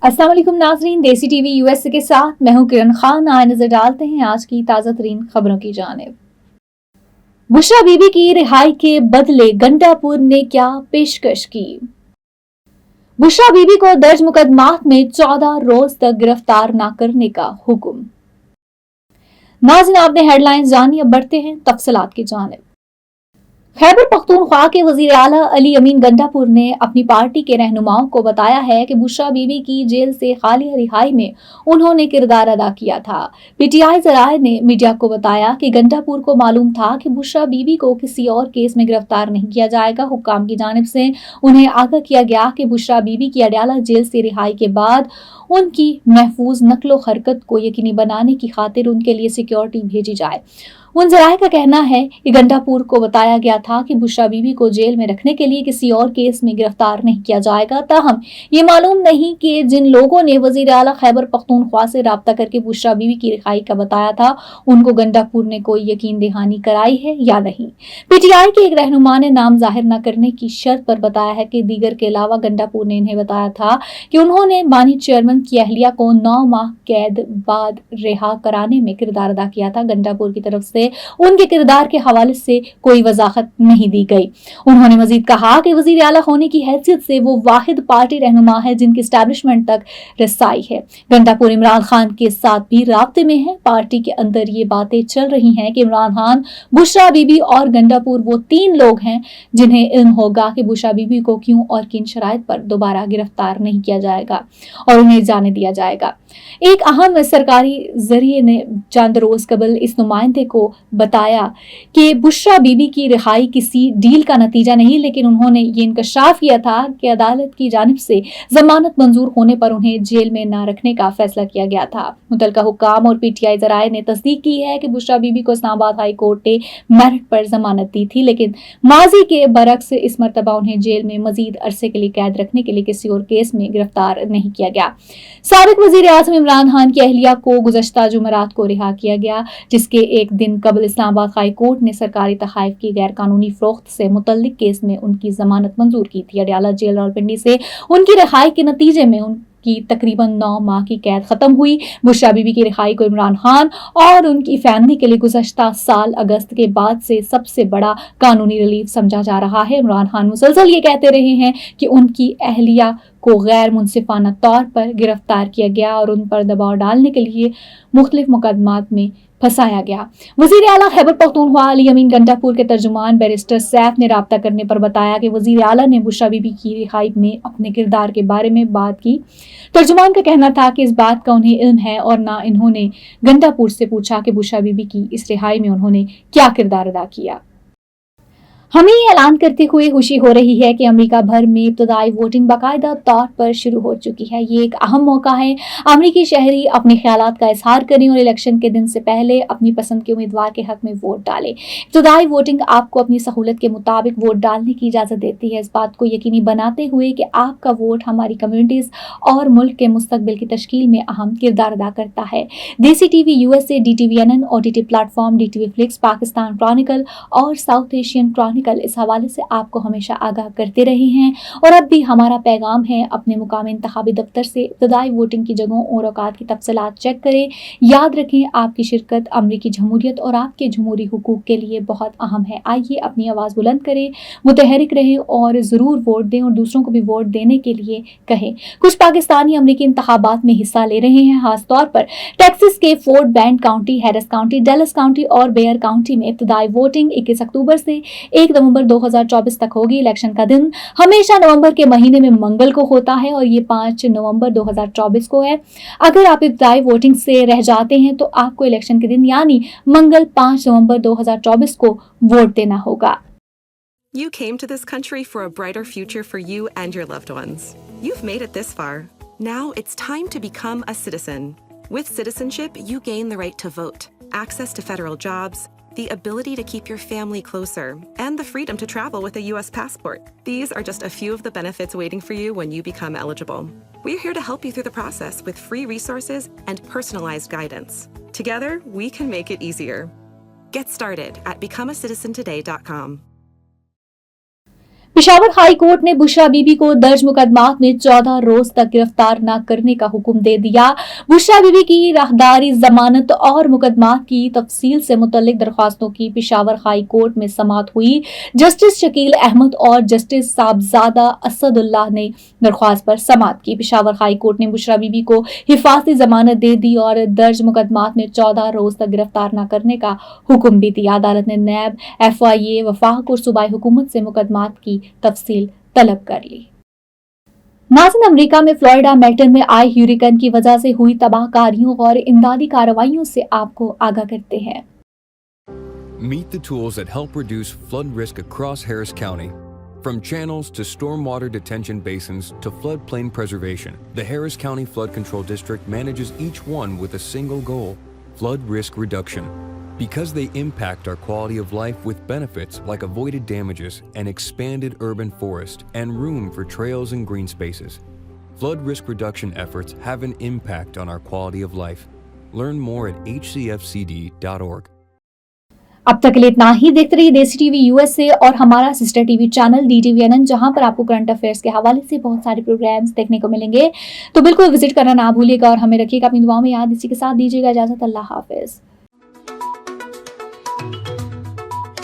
अस्सलाम वालेकुम नाज़रीन, देसी टीवी यूएसए के साथ मैं हूं किरण खान। आए नजर डालते हैं आज की ताज़ा तरीन खबरों की जानिब। बुशरा बीबी की रिहाई के बदले गंडापुर ने क्या पेशकश की? बुशरा बीबी को दर्ज मुकदमात में 14 रोज तक गिरफ्तार न करने का हुक्म। नाज़रीन, आपने हेडलाइंस जानी, अब बढ़ते हैं तफसीलात की जानिब। खैबर पख्तूनख्वा के वजीर आला अली अमीन गंडापुर ने अपनी पार्टी के रहनुमाओं को बताया है कि बुशरा बीबी की जेल से हालिया रिहाई में उन्होंने किरदार अदा किया था। पीटीआई जराये ने मीडिया को बताया कि गंडापुर को मालूम था कि बुशरा बीबी को किसी और केस में गिरफ्तार नहीं किया जाएगा। हुक्काम की जानिब से उन्हें आगाह किया गया कि बुशरा बीबी की अडयाला जेल से रिहाई के बाद उनकी महफूज नकलो हरकत को यकीनी बनाने की खातिर उनके लिए सिक्योरिटी भेजी जाए। उन जराये का कहना है कि गंडापुर को बताया गया था कि बुशरा बीबी को जेल में रखने के लिए किसी और केस में गिरफ्तार नहीं किया जाएगा। ताहम ये मालूम नहीं कि जिन लोगों ने वजीर आला खैबर पख्तूनख्वा से राब्ता करके बुशरा बीबी की रिहाई का बताया था, उनको गंडापुर ने कोई यकीन दहानी कराई है या नहीं। पीटीआई के एक रहनुमा ने नाम जाहिर न करने की शर्त पर बताया है कि दीगर के अलावा गंडापुर ने इन्हें बताया था कि उन्होंने बानी चेयरमैन की अहलिया को 9 माह कैद बाद रिहा कराने में किरदार अदा किया था। गंडापुर की तरफ से उनके किरदार के हवाले से कोई वजाहत नहीं दी गई। उन्होंने मजीद कहा कि वजीर आला होने की हैसियत से वो वाहिद पार्टी रहनुमा है जिनकी एस्टैब्लिशमेंट तक रसाई है। गंडापुर इमरान खान के साथ भी राब्ते में है। पार्टी के अंदर ये बातें चल रही हैं कि इमरान खान, बुशरा बीबी और गंडापुर वो 3 लोग हैं जिन्हें इल्म होगा कि बुशरा बीबी को क्यों और किन शराइत पर दोबारा गिरफ्तार नहीं किया जाएगा और उन्हें जाने दिया जाएगा। एक अहम सरकारी जरिए ने चंद रोज कबल इस नुमाइंदे को बताया कि बुशरा बीबी की रिहाई किसी डील का नतीजा नहीं, लेकिन उन्होंने ये इंकशाफ किया था कि अदालत की जानिब से जमानत मंजूर होने पर उन्हें जेल में न रखने का फैसला किया गया था। मुतलका हुक्काम और पीटीआई जराये ने तस्दीक की है कि बुशरा बीबी को इस्लामाबाद हाई कोर्ट ने मेरिट पर जमानत दी थी, लेकिन माजी के बरक्स इस मरतबा उन्हें जेल में मजीद अरसे के लिए कैद रखने के लिए किसी और केस में गिरफ्तार नहीं किया गया। साबिक वजीर आज़म इमरान खान की अहलिया को गुज़श्ता जुमेरात को रिहा किया गया, जिसके एक दिन कबल इस्लामाबाद हाई कोर्ट ने सरकारी तहाइफ की गैर कानूनी फरोख्त से मुतल्लिक केस में उनकी जमानत मंजूर की थी। अडयाला जेल रावलपिंडी से उनकी रिहाई के नतीजे में की तकरीबन 9 माह की कैद खत्म हुई। बुशरा बीबी की रिहाई को इमरान खान और उनकी फैमिली के लिए गुज़श्ता साल अगस्त के बाद से सबसे बड़ा कानूनी रिलीफ समझा जा रहा है। इमरान खान मुसलसल ये कहते रहे हैं कि उनकी अहलिया को गैर मुनसिफाना तौर पर गिरफ्तार किया गया और उन पर दबाव डालने के लिए मुख्तलिफ मुकदमात में फंसाया गया। वजीर आला खैबर पख्तूनख्वा अली अमीन गंडापुर के तर्जुमान बैरिस्टर सैफ ने राब्ता करने पर बताया कि वजीर आला ने बुशरा बीबी की रिहाई में अपने किरदार के बारे में बात की। तर्जुमान का कहना था कि इस बात का उन्हें इल्म है और ना इन्होंने गंडापुर से पूछा कि बुशरा बीबी की इस रिहाई में उन्होंने क्या किरदार अदा किया। हमें ये ऐलान करते हुए खुशी हो रही है कि अमेरिका भर में इब्तदाई वोटिंग बाकायदा तौर पर शुरू हो चुकी है। ये एक अहम मौका है। अमेरिकी शहरी अपने ख्यालात का इजहार करें और इलेक्शन के दिन से पहले अपनी पसंद के उम्मीदवार के हक में वोट डालें। इब्तदाई वोटिंग आपको अपनी सहूलत के मुताबिक वोट डालने की इजाज़त देती है, इस बात को यकीनी बनाते हुए कि आपका वोट हमारी कम्युनिटीज़ और मुल्क के मुस्तकबिल की तश्कील में अहम किरदार अदा करता है। देसी TV USA, DTVNN, OTT platform, DTV flix, Pakistan Chronicle और साउथ एशियन क्रॉनिकल इस हवाले से आपको हमेशा आगाह करते रहे हैं और अब भी हमारा पैगाम है, अपने मुकामी इंतखाबी दफ्तर से इब्तदाई वोटिंग की जगहों और औकात की तफसीलात चेक करें। याद रखें, आपकी शिरकत अमरीकी जमहूरियत और आपके जमहूरी हुकूक के लिए बहुत अहम है। आइए अपनी आवाज़ बुलंद करें, मुतहरिक रहें और ज़रूर वोट दें और दूसरों को भी वोट देने के लिए कहें। कुछ पाकिस्तानी अमरीकी इंतखाबात में हिस्सा ले रहे हैं, खासतौर पर टेक्सास के fort bend county, Harris county, Dallas county और बेयर काउंटी में इब्तदाई वोटिंग 21 अक्टूबर से 1 नवंबर 2024 तक होगी। इलेक्शन का दिन हमेशा नवंबर के महीने में मंगल को होता है और ये 5 नवंबर 2024 को है। अगर आप इब्तदाई वोटिंग से रह जाते हैं तो आपको इलेक्शन के दिन यानी मंगल 5 नवंबर 2024 को वोट देना होगा। You came to this country for a brighter future for you and your loved ones. You've made it this far. Now it's time to become a citizen. With citizenship, you gain the right to vote, access to federal jobs, the ability to keep your family closer, and the freedom to travel with a U.S. passport. These are just a few of the benefits waiting for you when you become eligible. We're here to help you through the process with free resources and personalized guidance. Together, we can make it easier. Get started at becomeacitizentoday.com. Peshawar high court ने बुशरा बीबी को दर्ज मुकदमात में 14 रोज तक गिरफ्तार न करने का हुक्म दे दिया। बुशरा बीबी की राहदारी, जमानत और मुकदमात की तफसील से मुतल्लिक दरख्वास्तों की पेशावर हाई कोर्ट में समाअत हुई। जस्टिस शकील अहमद और जस्टिस साहबजादा असदुल्लाह ने दरख्वास्त पर समाअत की। पेशावर हाई कोर्ट ने बुशरा बीबी को हिफाजती जमानत दे दी और दर्ज मुकदमात में 14 रोज तक गिरफ्तार न करने का हुक्म भी दिया। अदालत ने नैब, FIA, वफाक और सूबाई हुकूमत से मुकदमात की तफसील तलब कर ली। नाज़रीन, अमेरिका में फ्लोरिडा मेल्टन में आए ह्यूरिकेन की वजह से हुई तबाहकारियों और इमदादी कार्रवाइयों से आपको आगाह करते हैं। Meet the tools that help reduce flood risk across Harris County. From channels to stormwater detention basins to floodplain preservation, the Harris County Flood Control District manages each one with a single goal: flood risk reduction. Because they impact our quality of life with benefits like avoided damages, an expanded urban forest, and room for trails and green spaces. Flood risk reduction efforts have an impact on our quality of life. Learn more at hcfcd.org. अब तक के लिए इतना ही। देखते रहिए देसी TV USA और हमारा सिस्टर टीवी चैनल DTVNN, जहां पर आपको करंट अफेयर्स के हवाले से बहुत सारे प्रोग्राम्स देखने को मिलेंगे। तो बिल्कुल विजिट करना ना भूलिएगा और हमें रखिएगा अपनी दुआओं में याद। इसी के साथ दीजिएगा इजाजत। अल्लाह हाफिज।